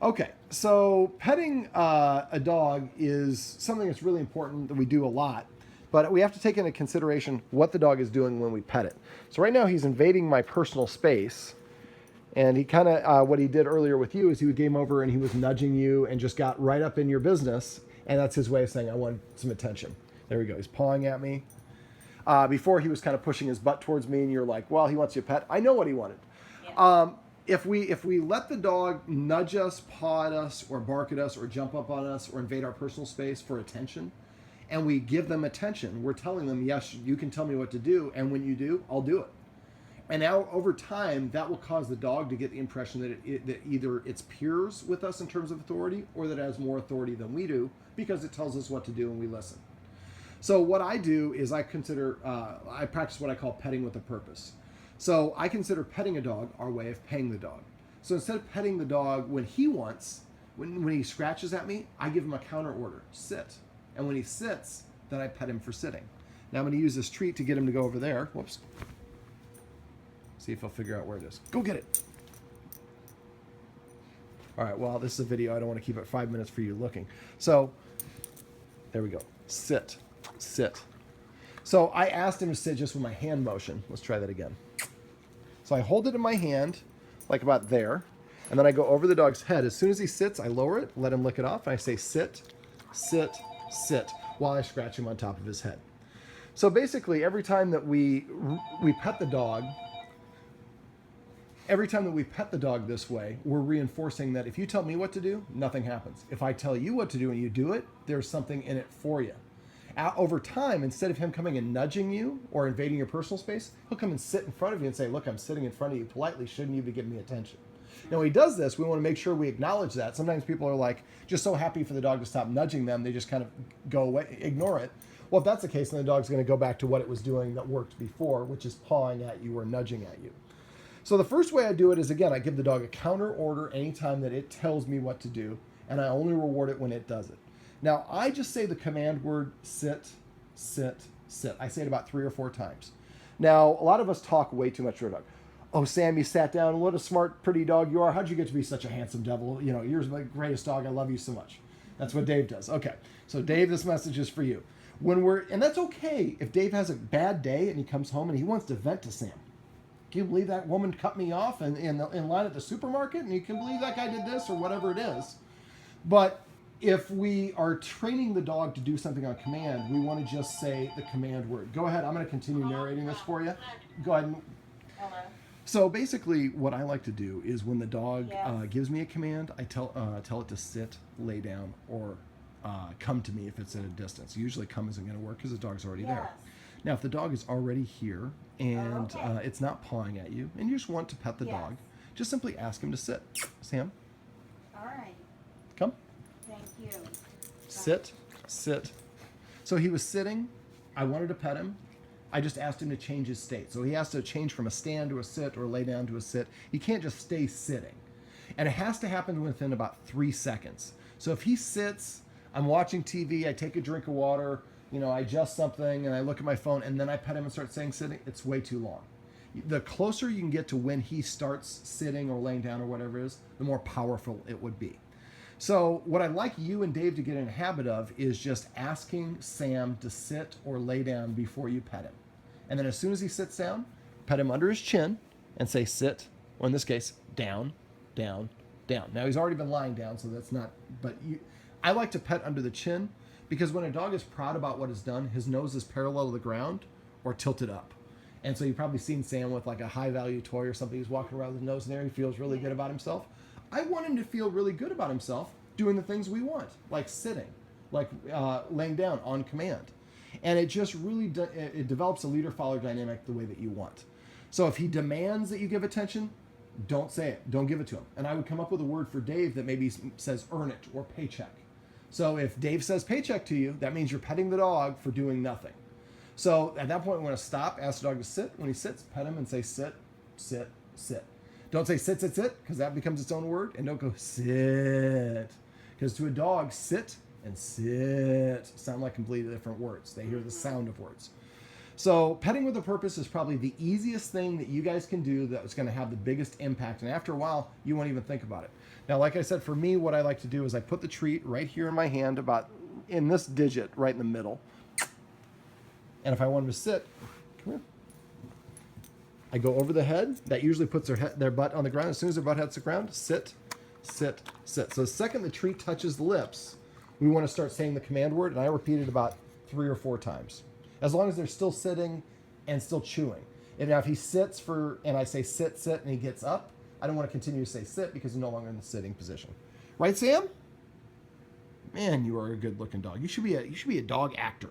Okay, so petting a dog is something that's really important that we do a lot, but we have to take into consideration what the dog is doing when we pet it. So right now he's invading my personal space, and he kind of what he did earlier with you is he came over and he was nudging you and just got right up in your business, and that's his way of saying I want some attention. There we go. He's pawing at me. Before he was kind of pushing his butt towards me, and you're like, well, he wants you to pet. I know what he wanted. Yeah. If we let the dog nudge us, paw at us, or bark at us, or jump up on us, or invade our personal space for attention, and we give them attention, we're telling them, yes, you can tell me what to do, and when you do, I'll do it. And now, over time, that will cause the dog to get the impression that either it's peers with us in terms of authority, or that it has more authority than we do because it tells us what to do and we listen. So what I do is I practice what I call petting with a purpose. So I consider petting a dog our way of paying the dog. So instead of petting the dog when he wants, when he scratches at me, I give him a counter order, sit. And when he sits, then I pet him for sitting. Now I'm going to use this treat to get him to go over there. Whoops. See if he'll figure out where it is. Go get it. All right, well, this is a video. I don't want to keep it 5 minutes for you looking. So there we go. Sit. Sit. So I asked him to sit just with my hand motion. Let's try that again. So I hold it in my hand, like about there, and then I go over the dog's head. As soon as he sits, I lower it, let him lick it off, and I say sit, sit, sit, while I scratch him on top of his head. So basically, every time that we pet the dog, this way, we're reinforcing that if you tell me what to do, nothing happens. If I tell you what to do and you do it, there's something in it for you. Over time, instead of him coming and nudging you or invading your personal space, he'll come and sit in front of you and say, look, I'm sitting in front of you politely. Shouldn't you be giving me attention? Now, when he does this, we want to make sure we acknowledge that. Sometimes people are like, just so happy for the dog to stop nudging them, they just kind of go away, ignore it. Well, if that's the case, then the dog's going to go back to what it was doing that worked before, which is pawing at you or nudging at you. So the first way I do it is, again, I give the dog a counter order anytime that it tells me what to do, and I only reward it when it does it. Now, I just say the command word sit, sit, sit. I say it about 3 or 4 times. Now, a lot of us talk way too much to our dog. Oh, Sam, you sat down. What a smart, pretty dog you are. How'd you get to be such a handsome devil? You know, you're the greatest dog. I love you so much. That's what Dave does. Okay, so Dave, this message is for you. And that's okay if Dave has a bad day and he comes home and he wants to vent to Sam. Can you believe that woman cut me off in line at the supermarket? And you can believe that guy did this or whatever it is. But if we are training the dog to do something on command, we want to just say the command word. Go ahead. I'm going to continue narrating this for you. Go ahead. Hello. So basically, what I like to do is when the dog gives me a command, I tell it to sit, lay down, or come to me if it's at a distance. Usually come isn't going to work because the dog's already there. Now, if the dog is already here and it's not pawing at you and you just want to pet the dog, just simply ask him to sit. Sam? All right. Come. Thank you. Sit, sit. So he was sitting. I wanted to pet him. I just asked him to change his state. So he has to change from a stand to a sit or lay down to a sit. He can't just stay sitting. And it has to happen within about 3 seconds. So if he sits, I'm watching TV, I take a drink of water, I adjust something and I look at my phone and then I pet him and start saying sitting, it's way too long. The closer you can get to when he starts sitting or laying down or whatever it is, the more powerful it would be. So what I'd like you and Dave to get in a habit of is just asking Sam to sit or lay down before you pet him. And then as soon as he sits down, pet him under his chin and say sit, or in this case, down, down, down. Now he's already been lying down, so that's not, I like to pet under the chin because when a dog is proud about what it's done, his nose is parallel to the ground or tilted up. And so you've probably seen Sam with like a high value toy or something. He's walking around with his nose in there. He feels really good about himself. I want him to feel really good about himself doing the things we want, like sitting, like laying down on command. And it just really it develops a leader-follower dynamic the way that you want. So if he demands that you give attention, don't say it. Don't give it to him. And I would come up with a word for Dave that maybe says earn it or paycheck. So if Dave says paycheck to you, that means you're petting the dog for doing nothing. So at that point, we want to stop, ask the dog to sit. When he sits, pet him and say sit, sit, sit. Don't say sit, sit, sit, because that becomes its own word. And don't go sit. Because to a dog, sit and sit sound like completely different words. They hear the sound of words. So petting with a purpose is probably the easiest thing that you guys can do that's going to have the biggest impact. And after a while, you won't even think about it. Now, like I said, for me, what I like to do is I put the treat right here in my hand, about in this digit right in the middle. And if I want them to sit, come here. I go over the head. That usually puts their butt on the ground. As soon as their butt hits the ground, sit, sit, sit. So the second the treat touches the lips, we want to start saying the command word. And I repeat it about 3 or 4 times. As long as they're still sitting and still chewing. And now if he sits and I say sit, sit, and he gets up, I don't want to continue to say sit because he's no longer in the sitting position. Right, Sam? Man, you are a good looking dog. You should be a dog actor.